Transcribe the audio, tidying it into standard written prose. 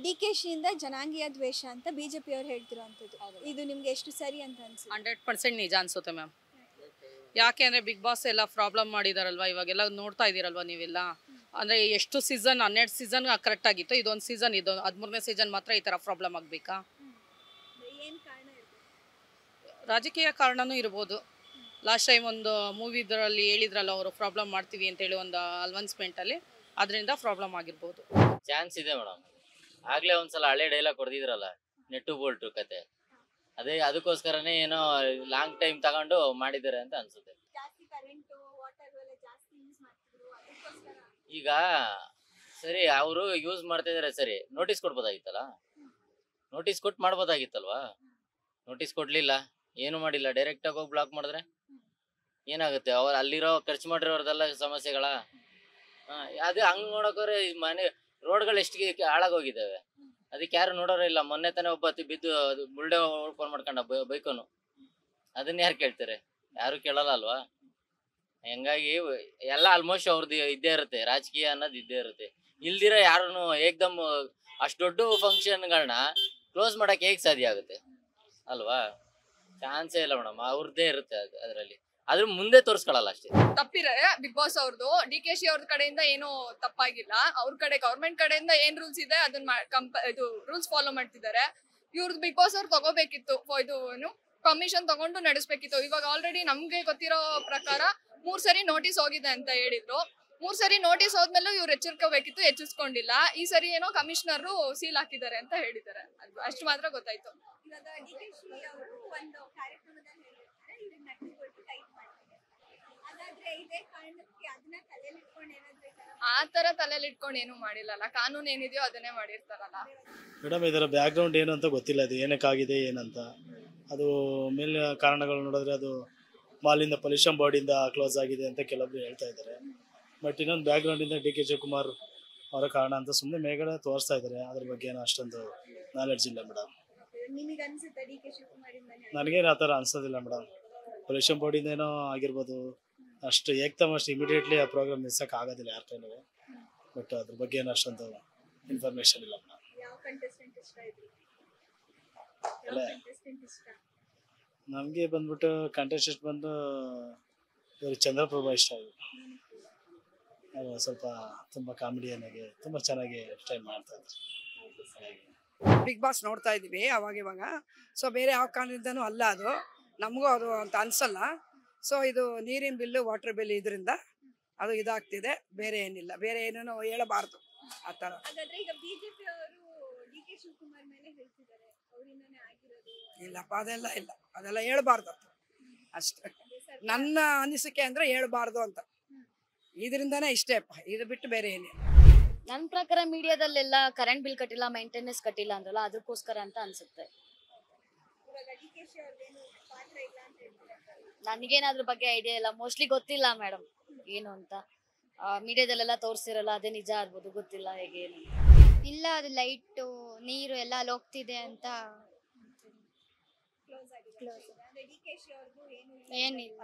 D K ಶಿಯಿಂದ ಜನಾಂಗೀಯ ದ್ವೇಷ ಅಂತ ಬಿಜೆಪಿ ಅವರು ಹೇಳ್ತಿರೋಂಥದ್ದು, ಇದು ನಿಮ್ಗೆ ಎಷ್ಟು ಸರಿ ಅಂತ ಅನ್ಸುತ್ತೆ? 100% ನಿಜ ಅನ್ಸುತ್ತೆ ಮ್ಯಾಮ್. ಯಾಕೆ ಅಂದರೆ ಬಿಗ್ ಬಾಸ್ ಎಲ್ಲ ಪ್ರಾಬ್ಲಮ್ ಮಾಡಿದಾರಲ್ವ, ಇವಾಗೆಲ್ಲ ನೋಡ್ತಾ ಇದ್ದೀರಲ್ವ ನೀವೆಲ್ಲ. ಅಂದರೆ ಎಷ್ಟು ಸೀಸನ್ 12 ಸೀಸನ್ ಕರೆಕ್ಟ್ ಆಗಿತ್ತು, ಇದೊಂದು ಸೀಸನ್, ಇದು 13ನೇ ಸೀಸನ್ ಮಾತ್ರ ಈ ಥರ ಪ್ರಾಬ್ಲಮ್ ಆಗಬೇಕಾ? ಏನು ಕಾರಣ ಇರ್ಬೋದು? ರಾಜಕೀಯ ಕಾರಣನೂ ಇರ್ಬೋದು. ಲಾಸ್ಟ್ ಟೈಮ್ ಒಂದು ಮೂವಿದ್ರಲ್ಲಿ ಹೇಳಿದ್ರಲ್ಲ ಅವರು ಪ್ರಾಬ್ಲಮ್ ಮಾಡ್ತೀವಿ ಅಂತೇಳಿ ಒಂದು ಅಲ್ವನ್ಸ್ಮೆಂಟಲ್ಲಿ, ಅದರಿಂದ ಪ್ರಾಬ್ಲಮ್ ಆಗಿರ್ಬೋದು. ಚಾನ್ಸ್ ಇದೆ ಮೇಡಮ್. ಆಗಲೇ ಒಂದ್ಸಲ ಹಳೆ ಡೈಲಾಗ್ ಹೊಡೆದಿದ್ರಲ್ಲ, ನೆಟ್ಟು ಬೋಲ್ಟು ಕತೆ, ಅದಕ್ಕೋಸ್ಕರನೇ ಏನೋ ಲಾಂಗ್ ಟೈಮ್ ತಗೊಂಡು ಮಾಡಿದ್ದಾರೆ ಅಂತ ಅನ್ಸುತ್ತೆ. ಈಗ ಸರಿ ಅವರು ಯೂಸ್ ಮಾಡ್ತಾ ಇದಾರೆ, ಸರಿ ನೋಟಿಸ್ ಕೊಡ್ಬೋದಾಗಿತ್ತಲ್ಲ, ನೋಟಿಸ್ ಕೊಟ್ಟು ಮಾಡ್ಬೋದಾಗಿತ್ತಲ್ವಾ. ನೋಟಿಸ್ ಕೊಡ್ಲಿಲ್ಲ, ಏನು ಮಾಡಿಲ್ಲ, ಡೈರೆಕ್ಟ್ ಆಗಿ ಹೋಗಿ ಬ್ಲಾಕ್ ಮಾಡಿದ್ರೆ ಏನಾಗುತ್ತೆ? ಅವ್ರು ಅಲ್ಲಿರೋ ಖರ್ಚು ಮಾಡಿರೋರ್ದೆಲ್ಲ ಸಮಸ್ಯೆಗಳ. ಅದೇ ಹಂಗ್ ನೋಡಕೋರೆ ಮನೆ ರೋಡ್ಗಳು ಎಷ್ಟು ಹಾಳಾಗೋಗಿದ್ದಾವೆ, ಅದಕ್ಕೆ ಯಾರು ನೋಡೋರೇ ಇಲ್ಲ. ಮೊನ್ನೆ ತಾನೇ ಒಬ್ಬ ಬಿದ್ದು ಬುಲ್ಡೆ ಓಪನ್ ಮಾಡ್ಕೊಂಡ ಬೈಕನು, ಅದನ್ನ ಯಾರು ಕೇಳ್ತಾರೆ? ಯಾರು ಕೇಳಲ್ಲ ಅಲ್ವಾ. ಹಂಗಾಗಿ ಎಲ್ಲ ಆಲ್ಮೋಸ್ಟ್ ಅವ್ರದ್ದು ಇದ್ದೇ ಇರುತ್ತೆ, ರಾಜಕೀಯ ಅನ್ನೋದು ಇದ್ದೇ ಇರುತ್ತೆ. ಇಲ್ದಿರ ಯಾರನ್ನು ಏಕ್ದಮ್ ಅಷ್ಟು ದೊಡ್ಡ ಫಂಕ್ಷನ್ಗಳನ್ನ ಕ್ಲೋಸ್ ಮಾಡಕ್ಕೆ ಹೇಗೆ ಸಾಧ್ಯ ಆಗುತ್ತೆ ಅಲ್ವಾ? ಚಾನ್ಸೇ ಇಲ್ಲ ಮೇಡಮ್, ಅವ್ರದ್ದೇ ಇರುತ್ತೆ ಅದರಲ್ಲಿ. ಅದ್ರ ಮುಂದೆ ತೋರಿಸ್ಕೊಳ್ಳಲ್ಲ ಅಷ್ಟೇ. ತಪ್ಪಿರೆ ಬಿಗ್ ಬಾಸ್ ಅವ್ರದ್ದು, ಡಿ ಕೆ ಶಿ ಅವ್ರ ಕಡೆಯಿಂದ ಏನು ತಪ್ಪಾಗಿಲ್ಲ. ಅವ್ರ ಕಡೆ ಗವರ್ಮೆಂಟ್ ಕಡೆಯಿಂದ ಏನ್ ರೂಲ್ಸ್ ಇದೆ ಅದನ್ನ ಇದು ರೂಲ್ಸ್ ಫಾಲೋ ಮಾಡ್ತಿದ್ದಾರೆ. ಇವ್ರದ್ದು ಬಿಗ್ ಬಾಸ್ ಅವ್ರು ತಗೋಬೇಕಿತ್ತು, ಇದು ಏನು ಕಮಿಷನ್ ತಗೊಂಡು ನಡೆಸ್ಬೇಕಿತ್ತು. ಇವಾಗ ಆಲ್ರೆಡಿ ನಮ್ಗೆ ಗೊತ್ತಿರೋ ಪ್ರಕಾರ 3 ಸರಿ ನೋಟಿಸ್ ಹೋಗಿದೆ ಅಂತ ಹೇಳಿದ್ರು. 3 ಸರಿ ನೋಟಿಸ್ ಹೋದ್ಮೇಲೆ ಇವ್ರು ಎಚ್ಚರಿಕೋಬೇಕಿತ್ತು, ಎಚ್ಚರಿಸ್ಕೊಂಡಿಲ್ಲ. ಈ ಸರಿ ಏನೋ ಕಮಿಷನರ್ ಸೀಲ್ ಹಾಕಿದ್ದಾರೆ ಅಂತ ಹೇಳಿದ್ದಾರೆ, ಅಷ್ಟು ಮಾತ್ರ ಗೊತ್ತಾಯ್ತು. ಆ ತರ ತಲೆಯಲ್ಲಿ ಇಟ್ಕೊಂಡು ಏನು ಮಾಡಿಲ್ಲಲ್ಲ, ಕಾನೂನು ಏನಿದೆಯೋ ಅದನ್ನೇ ಮಾಡಿರ್ತಾರಲ್ಲ ಮೇಡಮ್. ಇದರ ಬ್ಯಾಕ್ ಗ್ರೌಂಡ್ ಏನು ಅಂತ ಗೊತ್ತಿಲ್ಲ, ಅದು ಏನಕ್ಕಾಗಿದೆ ಏನಂತ. ಅದು ಮೇಲಿನ ಕಾರಣಗಳು ನೋಡಿದ್ರೆ ಅದು ಮಾಲಿಂದ ಪೊಲ್ಯೂಷನ್ ಬಾಡಿಯಿಂದ ಕ್ಲೋಸ್ ಆಗಿದೆ ಅಂತ ಕೆಲವೊಬ್ರು ಹೇಳ್ತಾ ಇದ್ದಾರೆ. ಬಟ್ ಇನ್ನೊಂದು ಬ್ಯಾಕ್ ಗ್ರೌಂಡಿಂದ ಡಿ ಕೆ ಶಿವಕುಮಾರ್ ಅವರ ಕಾರಣ ಅಂತ ಸುಮ್ಮನೆ ಮೇಲ್ಗಡೆ ತೋರಿಸ್ತಾ ಇದ್ದಾರೆ. ಅದ್ರ ಬಗ್ಗೆ ಏನು ಅಷ್ಟೊಂದು ನಾಲೆಡ್ಜ್ ಇಲ್ಲ ಮೇಡಮ್. ನನಗೇನು ಆ ಥರ ಅನ್ಸೋದಿಲ್ಲ ಮೇಡಮ್. ಪೊಲ್ಯೂಷನ್ ಬಾಡಿಯಿಂದ ಏನೋ ಆಗಿರ್ಬೋದು, ಅಷ್ಟು ಅಷ್ಟು ಇಮಿಡಿಯೇಟ್ಲಿ ಆ ಪ್ರೋಗ್ರಾಮ್ ಮಿಸ್ಸಕ್ಕೆ ಆಗೋದಿಲ್ಲ ಯಾರ ಕೈಲೂ. ಬಟ್ ಅದ್ರ ಬಗ್ಗೆ ಏನು ಅಷ್ಟೊಂದು ಇನ್ಫಾರ್ಮೇಶನ್ ಇಲ್ಲ ಮೇಡಮ್. ನಮಗೆ ಬಂದ್ಬಿಟ್ಟು ಕಂಟೆಸ್ಟೆಂಟ್ ಬಂದು ಇವರು ಚಂದ್ರಪ್ರಭಾ ಇಷ್ಟ ಆಗಿದೆ. ಸ್ವಲ್ಪ ತುಂಬ ಕಾಮಿಡಿಯನ್ ಆಗಿ ತುಂಬ ಚೆನ್ನಾಗಿ ಟೈಮ್ ಮಾಡ್ತಾ ಇದ್ದಾರೆ. ಬಿಗ್ ಬಾಸ್ ನೋಡ್ತಾ ಇದ್ದೀವಿ ಅವಾಗ. ಸೊ ಬೇರೆ ಯಾವ ಕಾರಣದಿಂದನೂ ಅಲ್ಲ, ಅದು ನಮಗೂ ಅದು ಅಂತ ಅನ್ಸಲ್ಲ. ಸೊ ಇದು ನೀರಿನ ಬಿಲ್ಲು, ವಾಟರ್ ಬಿಲ್, ಇದರಿಂದ ಅದು ಇದಾಗ್ತಿದೆ, ಬೇರೆ ಏನಿಲ್ಲ. ಬೇರೆ ಏನೇನೋ ಹೇಳಬಾರ್ದು ಆ ಥರ. ಇಲ್ಲಪ್ಪ, ಅದೆಲ್ಲ ಇಲ್ಲ, ಅದೆಲ್ಲ ಹೇಳ್ಬಾರ್ದು ಅಷ್ಟೇ. ನನ್ನ ಅನಿಸಿಕೆ ಅಂದ್ರೆ ಹೇಳ್ಬಾರ್ದು ಅಂತ. ಇದರಿಂದಾನೇ ಇಷ್ಟೇಪ್ಪ, ಇದು ಬಿಟ್ಟು ಬೇರೆ ಏನಿಲ್ಲ. ನನ್ನ ಪ್ರಕಾರ ಮೀಡಿಯಾದಲ್ಲೆಲ್ಲ ಕರೆಂಟ್ ಬಿಲ್ ಕಟ್ಟಿಲ್ಲ, ಮೇಂಟೆನೆನ್ಸ್ ಕಟ್ಟಿಲ್ಲ ಅಂದ್ರಲ್ಲ, ಅದಕ್ಕೋಸ್ಕರ ಅಂತ ಅನ್ಸುತ್ತೆ. ನನಗೇನಾದ್ರ ಬಗ್ಗೆ ಐಡಿಯಾ ಇಲ್ಲ, ಮೋಸ್ಟ್ಲಿ ಗೊತ್ತಿಲ್ಲ ಮೇಡಮ್ ಏನು ಅಂತ. ಮೀಡಿಯಾದಲ್ಲೆಲ್ಲ ತೋರಿಸಿರಲ್ಲ, ಅದೇ ನಿಜ ಆಗ್ಬೋದು, ಗೊತ್ತಿಲ್ಲ ಹೇಗೆ ಏನು. ಇಲ್ಲ, ಅದು ಲೈಟು ನೀರು ಎಲ್ಲ ಅಲ್ಲಿ ಹೋಗ್ತಿದೆ ಅಂತ ಏನಿಲ್ಲ.